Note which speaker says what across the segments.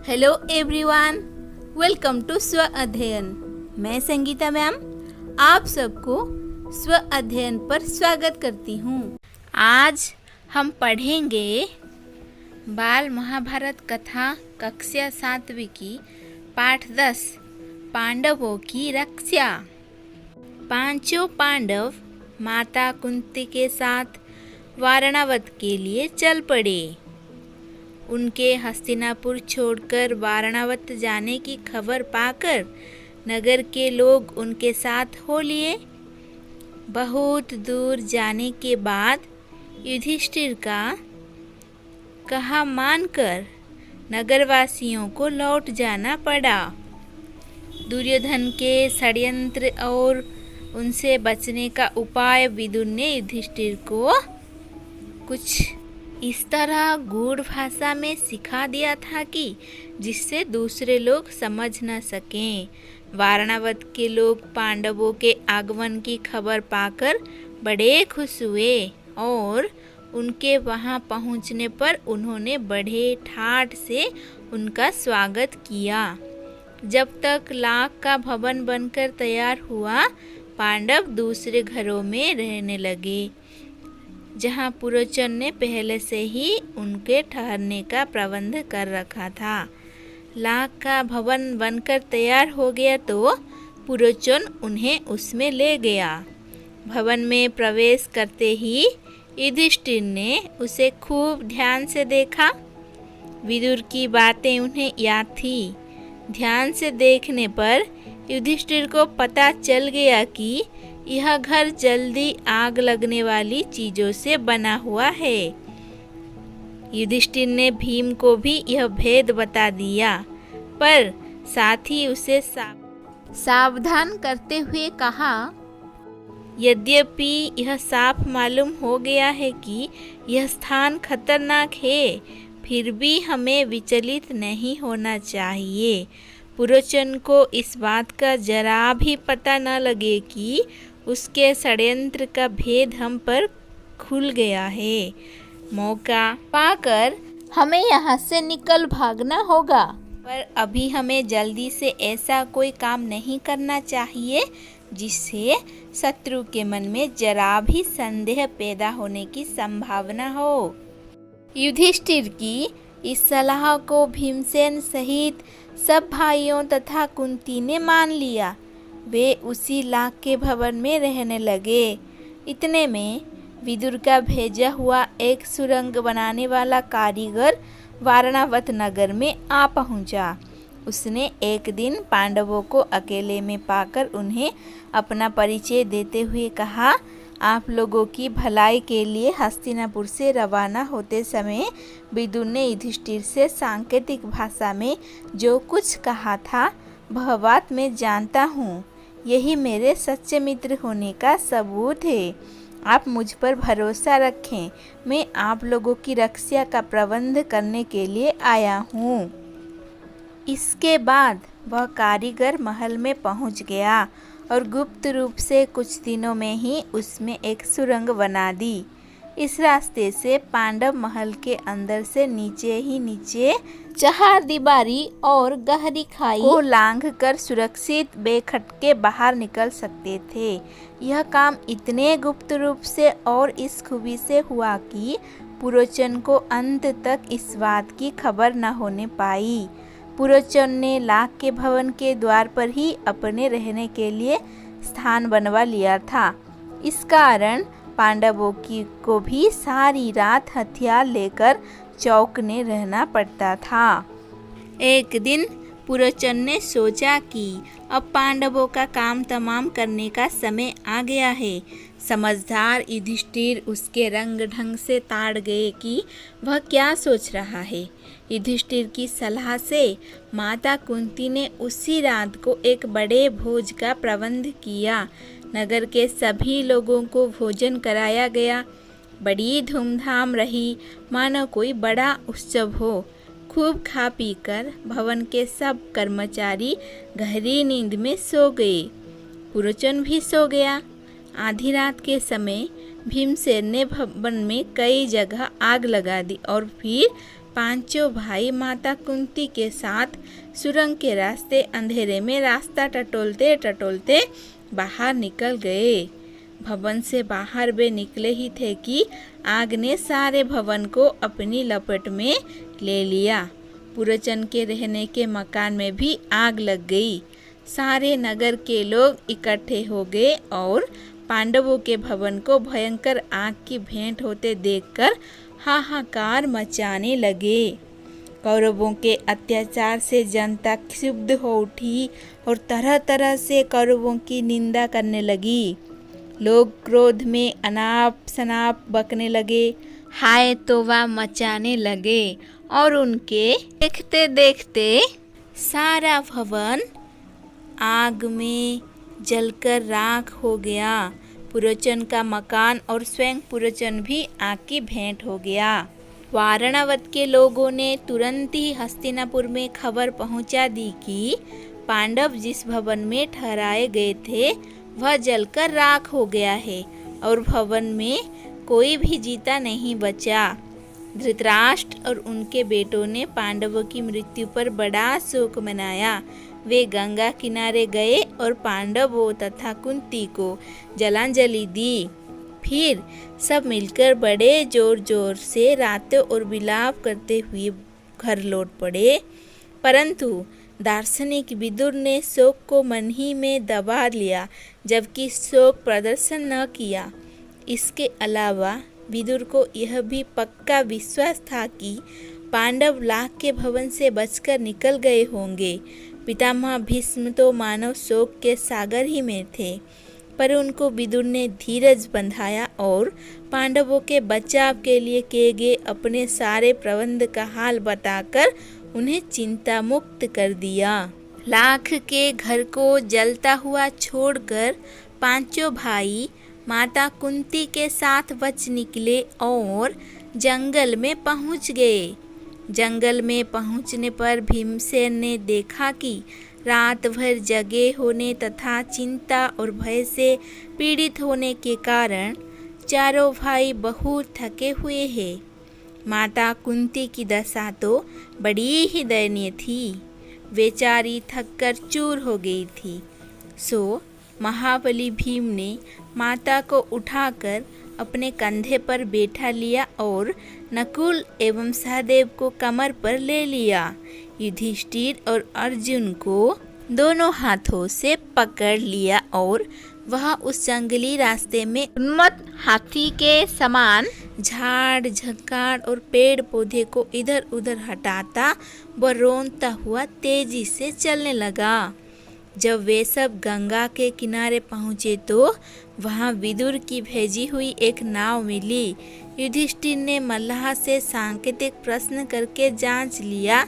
Speaker 1: Hello everyone, welcome to स्व अध्ययन। मैं संगीता मैम आप सबको स्व अध्ययन पर स्वागत करती हूँ। आज हम पढ़ेंगे बाल महाभारत कथा कक्षा 7वीं की पाठ 10 पांडवों की रक्षा। पांचों पांडव माता कुंती के साथ वारणावत के लिए चल पड़े। उनके हस्तिनापुर छोड़कर वारणावत जाने की खबर पाकर नगर के लोग उनके साथ हो लिए। बहुत दूर जाने के बाद युधिष्ठिर का कहा मानकर नगरवासियों को लौट जाना पड़ा। दुर्योधन के षड्यंत्र और उनसे बचने का उपाय विदुर ने युधिष्ठिर को कुछ इस तरह गूढ़ भाषा में सिखा दिया था कि जिससे दूसरे लोग समझ न सकें। वारणावत के लोग पांडवों के आगमन की खबर पाकर बड़े खुश हुए और उनके वहां पहुंचने पर उन्होंने बड़े ठाठ से उनका स्वागत किया। जब तक लाख का भवन बनकर तैयार हुआ, पांडव दूसरे घरों में रहने लगे जहां पुरोचन ने पहले से ही उनके ठहरने का प्रबंध कर रखा था। लाख का भवन बनकर तैयार हो गया तो पुरोचन उन्हें उसमें ले गया। भवन में प्रवेश करते ही युधिष्ठिर ने उसे खूब ध्यान से देखा। विदुर की बातें उन्हें याद थी। ध्यान से देखने पर युधिष्ठिर को पता चल गया कि यह घर जल्दी आग लगने वाली चीजों से बना हुआ है। युधिष्ठिर ने भीम को भी यह भेद बता दिया, पर साथ ही उसे सावधान करते हुए कहा, यद्यपि यह साफ मालूम हो गया है कि यह स्थान खतरनाक है, फिर भी हमें विचलित नहीं होना चाहिए। पुरोचन को इस बात का जरा भी पता न लगे कि उसके षड्यंत्र का भेद हम पर खुल गया है। मौका पाकर हमें यहाँ से निकल भागना होगा, पर अभी हमें जल्दी से ऐसा कोई काम नहीं करना चाहिए जिससे शत्रु के मन में जरा भी संदेह पैदा होने की संभावना हो। युधिष्ठिर की इस सलाह को भीमसेन सहित सब भाइयों तथा कुंती ने मान लिया। वे उसी लाख के भवन में रहने लगे। इतने में विदुर का भेजा हुआ एक सुरंग बनाने वाला कारीगर वारणावत नगर में आ पहुंचा। उसने एक दिन पांडवों को अकेले में पाकर उन्हें अपना परिचय देते हुए कहा, आप लोगों की भलाई के लिए हस्तिनापुर से रवाना होते समय विदुर ने युधिष्ठिर से सांकेतिक भाषा में जो कुछ कहा था वह बात मैं जानता हूँ। यही मेरे सच्चे मित्र होने का सबूत है। आप मुझ पर भरोसा रखें। मैं आप लोगों की रक्षा का प्रबंध करने के लिए आया हूँ। इसके बाद वह कारीगर महल में पहुँच गया और गुप्त रूप से कुछ दिनों में ही उसमें एक सुरंग बना दी। इस रास्ते से पांडव महल के अंदर से नीचे ही नीचे चहारदीवारी और गहरी खाई को लांघ कर सुरक्षित बेखटके बाहर निकल सकते थे। यह काम इतने गुप्त रूप से और इस खूबी से हुआ कि पुरोचन को अंत तक इस बात की खबर न होने पाई। पुरोचन ने लाख के भवन के द्वार पर ही अपने रहने के लिए स्थान बनवा लिया था। इस कारण पांडवों को भी सारी रात हथियार लेकर चौकने रहना पड़ता था। एक दिन पुरोचन ने सोचा कि अब पांडवों का काम तमाम करने का समय आ गया है। समझदार युधिष्ठिर उसके रंग ढंग से ताड़ गए कि वह क्या सोच रहा है। युधिष्ठिर की सलाह से माता कुंती ने उसी रात को एक बड़े भोज का प्रबंध किया। नगर के सभी लोगों को भोजन कराया गया। बड़ी धूमधाम रही, मानो कोई बड़ा उत्सव हो। खूब खा पी कर भवन के सब कर्मचारी गहरी नींद में सो गए। पुरोचन भी सो गया। आधी रात के समय भीमसेन ने भवन में कई जगह आग लगा दी और फिर पांचों भाई माता कुंती के साथ सुरंग के रास्ते अंधेरे में रास्ता टटोलते टटोलते बाहर निकल गए। भवन से बाहर वे निकले ही थे कि आग ने सारे भवन को अपनी लपेट में ले लिया। पुरोचन के रहने के मकान में भी आग लग गई। सारे नगर के लोग इकट्ठे हो गए और पांडवों के भवन को भयंकर आग की भेंट होते देखकर हाहाकार मचाने लगे। कौरवों के अत्याचार से जनता क्षुब्ध हो उठी और तरह तरह से कौरवों की निंदा करने लगी। लोग क्रोध में अनाप शनाप बकने लगे, हाय तौबा मचाने लगे और उनके देखते देखते सारा भवन आग में जलकर राख हो गया। पुरोचन का मकान और स्वयं पुरोचन भी आग की भेंट हो गया। वारणावत के लोगों ने तुरंत ही हस्तिनापुर में खबर पहुंचा दी कि पांडव जिस भवन में ठहराए गए थे वह जलकर राख हो गया है और भवन में कोई भी जीता नहीं बचा। धृतराष्ट्र और उनके बेटों ने पांडवों की मृत्यु पर बड़ा शोक मनाया। वे गंगा किनारे गए और पांडवों तथा कुंती को जलांजलि दी। फिर सब मिलकर बड़े जोर जोर से रातों और विलाप करते हुए घर लौट पड़े। परंतु दार्शनिक विदुर ने शोक को मन ही में दबा लिया, जबकि शोक प्रदर्शन न किया। इसके अलावा विदुर को यह भी पक्का विश्वास था कि पांडव लाख के भवन से बचकर निकल गए होंगे। पितामह भीष्म तो मानव शोक के सागर ही में थे, पर उनको विदुर ने धीरज बंधाया और पांडवों के बचाव के लिए किए गए अपने सारे प्रबंध का हाल बताकर उन्हें चिंता मुक्त कर दिया। लाख के घर को जलता हुआ छोड़कर पांचों भाई माता कुंती के साथ बच निकले और जंगल में पहुंच गए। जंगल में पहुंचने पर भीमसेन ने देखा कि रात भर जगे होने तथा चिंता और भय से पीड़ित होने के कारण चारों भाई बहुत थके हुए हैं। माता कुंती की दशा तो बड़ी ही दयनीय थी। बेचारी थककर चूर हो गई थी। सो महाबली भीम ने माता को उठाकर अपने कंधे पर बैठा लिया और नकुल एवं सहदेव को कमर पर ले लिया। युधिष्ठिर और अर्जुन को दोनों हाथों से पकड़ लिया और वह उस जंगली रास्ते में उन्मत्त हाथी के समान झाड़ झंखाड़ और पेड़ पौधे को इधर उधर हटाता व रोनता हुआ तेजी से चलने लगा। जब वे सब गंगा के किनारे पहुँचे तो वहाँ विदुर की भेजी हुई एक नाव मिली। युधिष्ठिर ने मल्लाह से सांकेतिक प्रश्न करके जांच लिया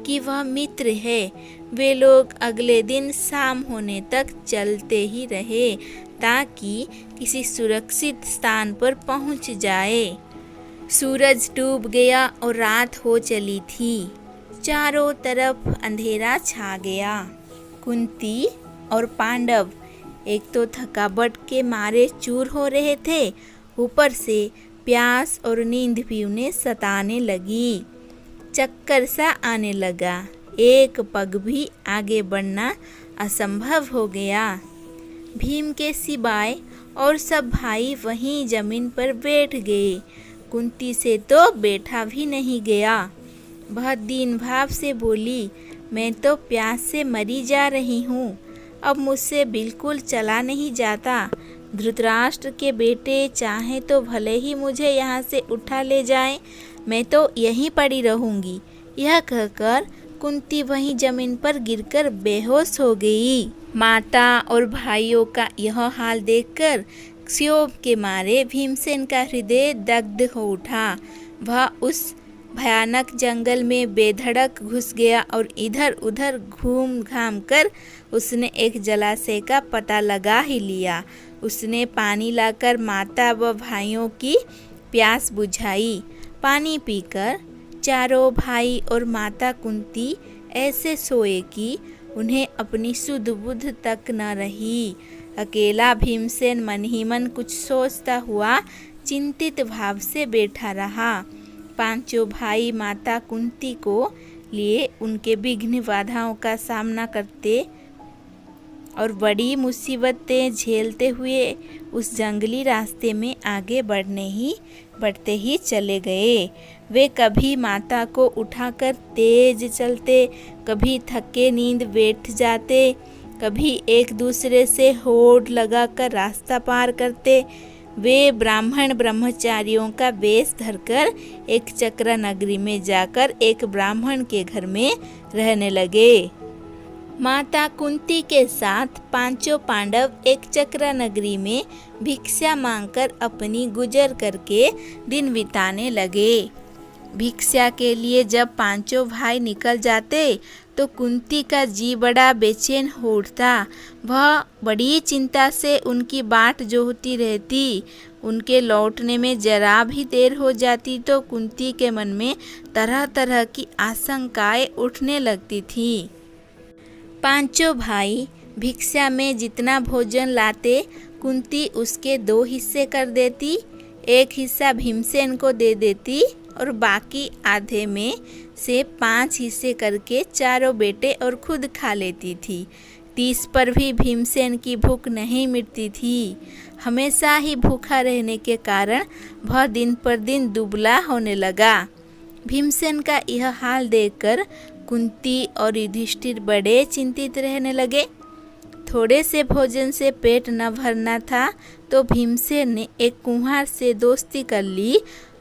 Speaker 1: कि वह मित्र है। वे लोग अगले दिन शाम होने तक चलते ही रहे ताकि किसी सुरक्षित स्थान पर पहुंच जाए। सूरज डूब गया और रात हो चली थी। चारों तरफ अंधेरा छा गया। कुंती और पांडव एक तो थकावट के मारे चूर हो रहे थे, ऊपर से प्यास और नींद भी उन्हें सताने लगी। चक्कर सा आने लगा। एक पग भी आगे बढ़ना असंभव हो गया। भीम के सिवाय और सब भाई वहीं जमीन पर बैठ गए। कुंती से तो बैठा भी नहीं गया। वह दीन भाव से बोली, मैं तो प्यास से मरी जा रही हूँ, अब मुझसे बिल्कुल चला नहीं जाता। धृतराष्ट्र के बेटे चाहे तो भले ही मुझे यहाँ से उठा ले जाएं, मैं तो यहीं पड़ी रहूँगी। यह कहकर कुंती वहीं जमीन पर गिरकर बेहोश हो गई। माता और भाइयों का यह हाल देखकर क्षोभ के मारे भीमसेन का हृदय दग्ध हो उठा। वह उस भयानक जंगल में बेधड़क घुस गया और इधर उधर घूम घाम कर उसने एक जलाशय का पता लगा ही लिया। उसने पानी लाकर माता व भाइयों की प्यास बुझाई। पानी पीकर चारों भाई और माता कुंती ऐसे सोए कि उन्हें अपनी सुध बुध तक न रही। अकेला भीमसेन मन ही मन कुछ सोचता हुआ चिंतित भाव से बैठा रहा। पांचों भाई माता कुंती को लिए उनके विघ्न बाधाओं का सामना करते और बड़ी मुसीबतें झेलते हुए उस जंगली रास्ते में आगे बढ़ते ही चले गए। वे कभी माता को उठाकर तेज चलते, कभी थके नींद बैठ जाते, कभी एक दूसरे से होड़ लगाकर रास्ता पार करते। वे ब्राह्मण ब्रह्मचारियों का वेश धरकर एक चक्रा नगरी में जाकर एक ब्राह्मण के घर में रहने लगे। माता कुंती के साथ पांचों पांडव एक चक्रा नगरी में भिक्षा मांगकर अपनी गुजर करके दिन बिताने लगे। भिक्षा के लिए जब पांचों भाई निकल जाते तो कुंती का जी बड़ा बेचैन हो उठता। वह बड़ी चिंता से उनकी बाट जोहती रहती। उनके लौटने में जरा भी देर हो जाती तो कुंती के मन में तरह तरह की आशंकाएं उठने लगती थी। पांचों भाई भिक्षा में जितना भोजन लाते कुंती उसके 2 हिस्से कर देती। एक हिस्सा भीमसेन को दे देती और बाकी आधे में से 5 हिस्से करके चारों बेटे और खुद खा लेती थी। 30 पर भी भीमसेन की भूख नहीं मिटती थी। हमेशा ही भूखा रहने के कारण वह दिन पर दिन दुबला होने लगा। भीमसेन का यह हाल देखकर कुंती और युधिष्ठिर बड़े चिंतित रहने लगे। थोड़े से भोजन से पेट न भरना था तो भीमसेन ने एक कुम्हार से दोस्ती कर ली।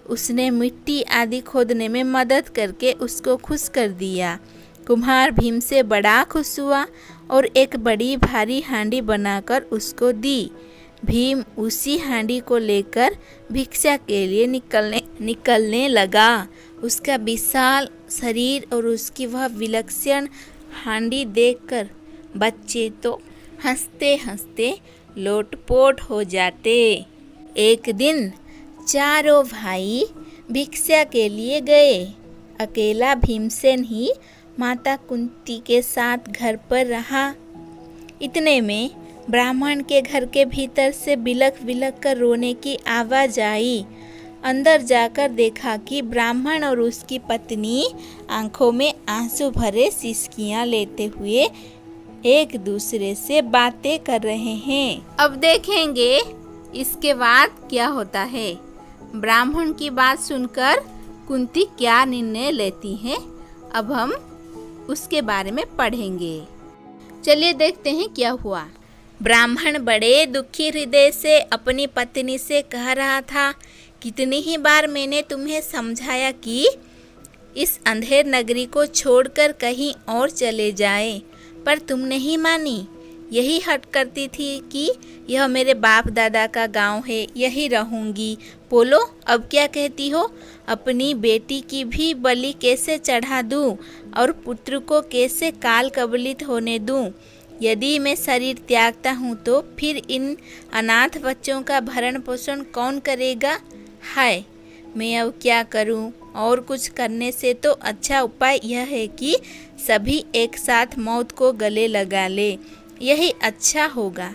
Speaker 1: उसने मिट्टी आदि खोदने में मदद करके उसको खुश कर दिया। कुम्हार भीम से बड़ा खुश हुआ और एक बड़ी भारी हांडी बनाकर उसको दी। भीम उसी हांडी को लेकर भिक्षा के लिए निकलने लगा। उसका विशाल शरीर और उसकी वह विलक्षण हांडी देखकर बच्चे तो हंसते हंसते लोटपोट हो जाते। एक दिन चारों भाई भिक्षा के लिए गए। अकेला भीमसेन ही माता कुंती के साथ घर पर रहा। इतने में ब्राह्मण के घर के भीतर से बिलख बिलख कर रोने की आवाज़ आई। अंदर जाकर देखा कि ब्राह्मण और उसकी पत्नी आंखों में आंसू भरे सिसकियां लेते हुए एक दूसरे से बातें कर रहे हैं। अब देखेंगे इसके बाद क्या होता है। ब्राह्मण की बात सुनकर कुंती क्या निर्णय लेती है, अब हम उसके बारे में पढ़ेंगे। चलिए देखते हैं क्या हुआ। ब्राह्मण बड़े दुखी हृदय से अपनी पत्नी से कह रहा था, कितनी ही बार मैंने तुम्हें समझाया कि इस अंधेर नगरी को छोड़कर कहीं और चले जाएं, पर तुम नहीं मानी। यही हट करती थी कि यह मेरे बाप दादा का गांव है, यही रहूंगी। बोलो अब क्या कहती हो। अपनी बेटी की भी बलि कैसे चढ़ा दूं और पुत्र को कैसे काल कबलित होने दूं। यदि मैं शरीर त्यागता हूँ तो फिर इन अनाथ बच्चों का भरण पोषण कौन करेगा। हाय, मैं अब क्या करूँ। और कुछ करने से तो अच्छा उपाय यह है कि सभी एक साथ मौत को गले लगा ले, यही अच्छा होगा।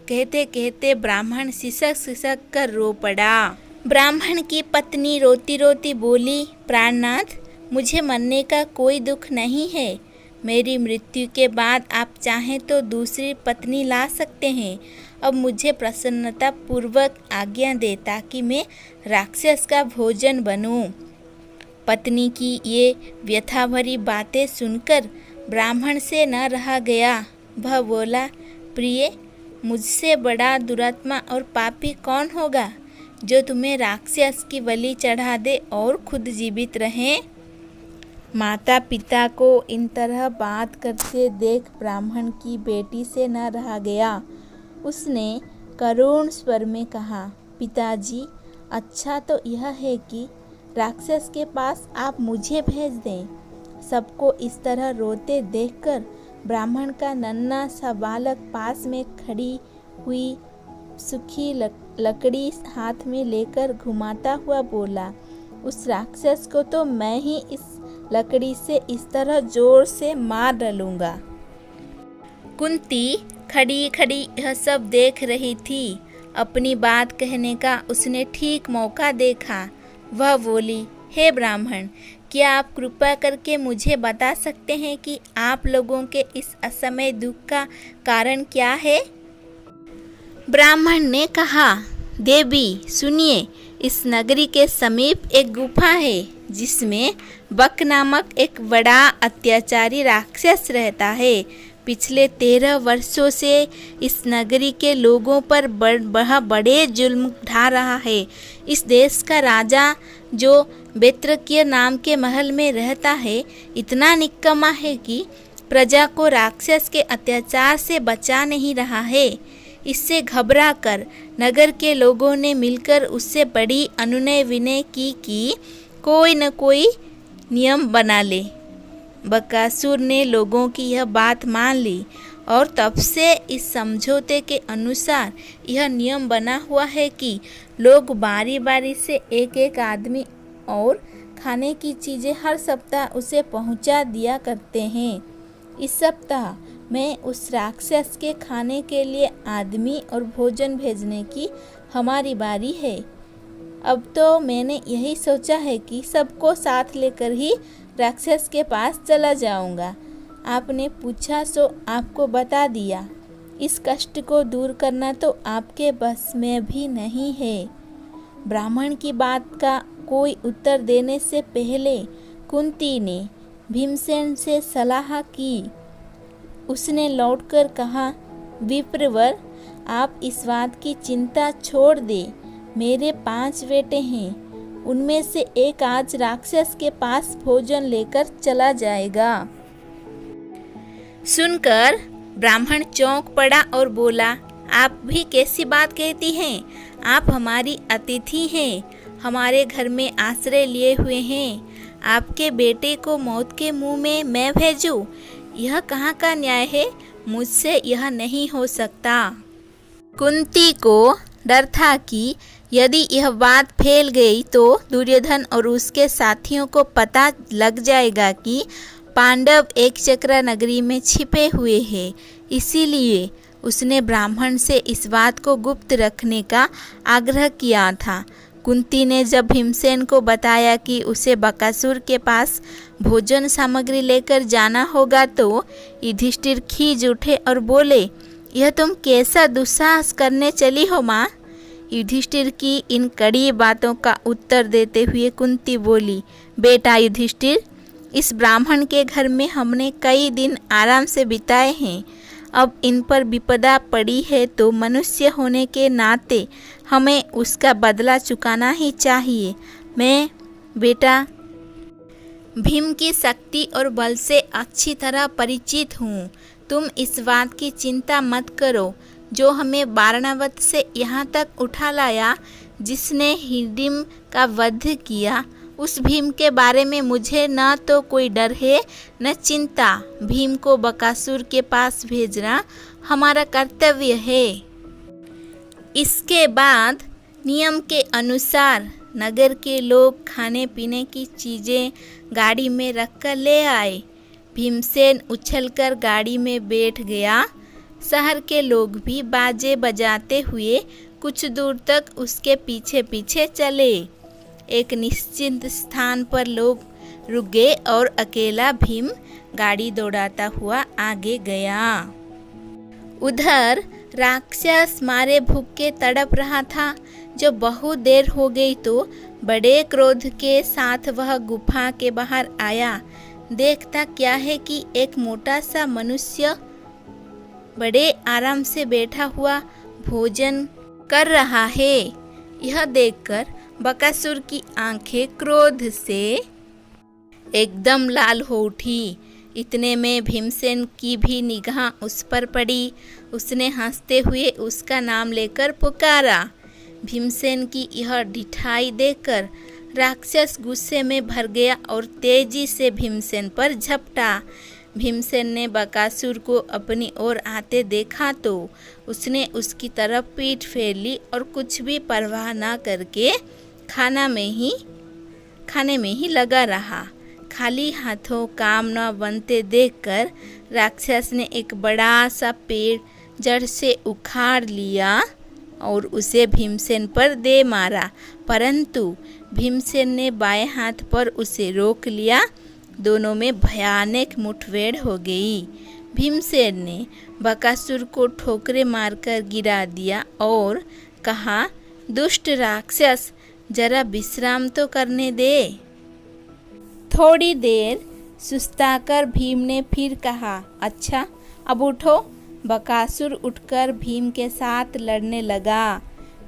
Speaker 1: कहते कहते ब्राह्मण सिसक सिसक कर रो पड़ा। ब्राह्मण की पत्नी रोती रोती बोली, प्राणनाथ, मुझे मरने का कोई दुख नहीं है। मेरी मृत्यु के बाद आप चाहें तो दूसरी पत्नी ला सकते हैं। अब मुझे प्रसन्नता पूर्वक आज्ञा दे ताकि मैं राक्षस का भोजन बनूं। पत्नी की ये व्यथा भरी बातें सुनकर ब्राह्मण से न रहा गया। वह बोला, प्रिय, मुझसे बड़ा दुरात्मा और पापी कौन होगा जो तुम्हें राक्षस की बलि चढ़ा दे और खुद जीवित रहे। माता पिता को इन तरह बात करते देख ब्राह्मण की बेटी से न रहा गया। उसने करुण स्वर में कहा, पिताजी, अच्छा तो यह है कि राक्षस के पास आप मुझे भेज दें। सबको इस तरह रोते देखकर ब्राह्मण का नन्हा सा बालक पास में खड़ी हुई सूखी लकड़ी हाथ में लेकर घुमाता हुआ बोला, उस राक्षस को तो मैं ही इस लकड़ी से इस तरह जोर से मार डालूंगा। कुंती खड़ी खड़ी यह सब देख रही थी। अपनी बात कहने का उसने ठीक मौका देखा। वह बोली, हे ब्राह्मण, क्या आप कृपा करके मुझे बता सकते हैं कि आप लोगों के इस असमय दुख का कारण क्या है? ब्राह्मण ने कहा, देवी सुनिए, इस नगरी के समीप एक गुफा है जिसमें बक नामक एक बड़ा अत्याचारी राक्षस रहता है। पिछले 13 वर्षों से इस नगरी के लोगों पर बड़े जुल्म ढा रहा है। इस देश का राजा जो बेत्रकीय नाम के महल में रहता है, इतना निकम्मा है कि प्रजा को राक्षस के अत्याचार से बचा नहीं रहा है। इससे घबरा कर नगर के लोगों ने मिलकर उससे बड़ी अनुनय विनय की कि कोई न कोई नियम बना ले। बकासुर ने लोगों की यह बात मान ली और तब से इस समझौते के अनुसार यह नियम बना हुआ है कि लोग बारी बारी से एक एक आदमी और खाने की चीज़ें हर सप्ताह उसे पहुंचा दिया करते हैं। इस सप्ताह में उस राक्षस के खाने के लिए आदमी और भोजन भेजने की हमारी बारी है। अब तो मैंने यही सोचा है कि सबको साथ लेकर ही राक्षस के पास चला जाऊंगा। आपने पूछा सो आपको बता दिया। इस कष्ट को दूर करना तो आपके बस में भी नहीं है। ब्राह्मण की बात का कोई उत्तर देने से पहले कुंती ने भीमसेन से सलाह की। उसने लौटकर कहा, विप्रवर, आप इस बात की चिंता छोड़ दे। मेरे 5 बेटे हैं, उनमें से एक आज राक्षस के पास भोजन लेकर चला जाएगा। सुनकर ब्राह्मण चौंक पड़ा और बोला, आप भी कैसी बात कहती हैं? आप हमारी अतिथि हैं, हमारे घर में आश्रय लिए हुए हैं। आपके बेटे को मौत के मुंह में मैं भेजूं? यह कहाँ का न्याय है? मुझसे यह नहीं हो सकता। कुंती को डर था कि यदि यह बात फैल गई तो दुर्योधन और उसके साथियों को पता लग जाएगा कि पांडव एकचक्रा नगरी में छिपे हुए हैं। इसीलिए उसने ब्राह्मण से इस बात को गुप्त रखने का आग्रह किया था। कुंती ने जब भीमसेन को बताया कि उसे बकासुर के पास भोजन सामग्री लेकर जाना होगा तो युधिष्ठिर खींच उठे और बोले, यह तुम कैसा दुस्साहस करने चली हो माँ? युधिष्ठिर की इन कड़ी बातों का उत्तर देते हुए कुंती बोली, बेटा युधिष्ठिर, इस ब्राह्मण के घर में हमने कई दिन आराम से बिताए हैं। अब इन पर विपदा पड़ी है तो मनुष्य होने के नाते हमें उसका बदला चुकाना ही चाहिए। मैं बेटा भीम की शक्ति और बल से अच्छी तरह परिचित हूँ। तुम इस बात की चिंता मत करो। जो हमें वारणावत से यहाँ तक उठा लाया, जिसने हिडिंब का वध किया, उस भीम के बारे में मुझे न तो कोई डर है न चिंता। भीम को बकासुर के पास भेजना हमारा कर्तव्य है। इसके बाद नियम के अनुसार नगर के लोग खाने पीने की चीज़ें गाड़ी में रखकर ले आए। भीमसेन उछलकर गाड़ी में बैठ गया। शहर के लोग भी बाजे बजाते हुए कुछ दूर तक उसके पीछे पीछे चले। एक निश्चित स्थान पर लोग रुक गए और अकेला भीम गाड़ी दौड़ाता हुआ आगे गया। उधर राक्षस मारे भूखे तड़प रहा था। जब बहुत देर हो गई तो बड़े क्रोध के साथ वह गुफा के बाहर आया। देखता क्या है कि एक मोटा सा मनुष्य बड़े आराम से बैठा हुआ भोजन कर रहा है। यह देखकर बकासुर की आंखें क्रोध से एकदम लाल हो उठी। इतने में भीमसेन की भी निगाह उस पर पड़ी। उसने हंसते हुए उसका नाम लेकर पुकारा। भीमसेन की यह ढिठाई देखकर राक्षस गुस्से में भर गया और तेजी से भीमसेन पर झपटा। भीमसेन ने बकासुर को अपनी ओर आते देखा तो उसने उसकी तरफ पीठ फेर ली और कुछ भी परवाह ना करके खाने में ही लगा रहा। खाली हाथों काम न बनते देखकर राक्षस ने एक बड़ा सा पेड़ जड़ से उखाड़ लिया और उसे भीमसेन पर दे मारा, परंतु भीमसेन ने बाएं हाथ पर उसे रोक लिया। दोनों में भयानक मुठभेड़ हो गई। भीमसेन ने बकासुर को ठोकरें मारकर गिरा दिया और कहा, दुष्ट राक्षस, जरा विश्राम तो करने दे। थोड़ी देर सुस्ताकर भीम ने फिर कहा, अच्छा अब उठो। बकासुर उठकर भीम के साथ लड़ने लगा।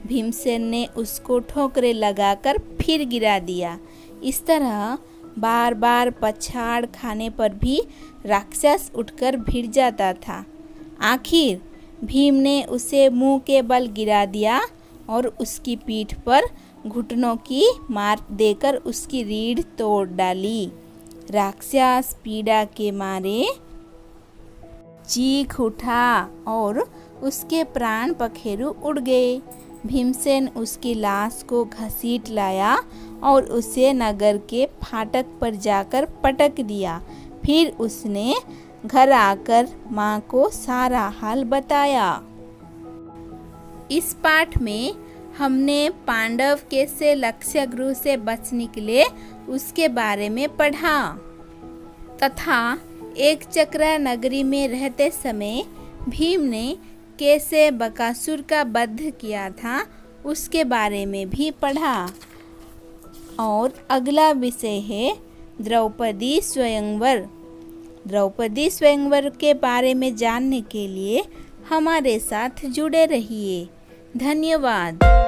Speaker 1: भीमसेन ने उसको ठोकरें लगाकर फिर गिरा दिया। इस तरह बार बार पछाड़ खाने पर भी राक्षस उठकर भिड़ जाता था। आखिर भीम ने उसे मुंह के बल गिरा दिया और उसकी पीठ पर घुटनों की मार देकर उसकी रीढ़ तोड़ डाली। राक्षस पीड़ा के मारे चीख उठा और उसके प्राण पखेरु उड़ गए। भीमसेन उसकी लाश को घसीट लाया और उसे नगर के फाटक पर जाकर पटक दिया। फिर उसने घर आकर माँ को सारा हाल बताया। इस पाठ में हमने पांडव कैसे लक्षगृह से बच निकले उसके बारे में पढ़ा तथा एक चक्रा नगरी में रहते समय भीम ने कैसे बकासुर का वध किया था उसके बारे में भी पढ़ा। और अगला विषय है द्रौपदी स्वयंवर। द्रौपदी स्वयंवर के बारे में जानने के लिए हमारे साथ जुड़े रहिए। धन्यवाद।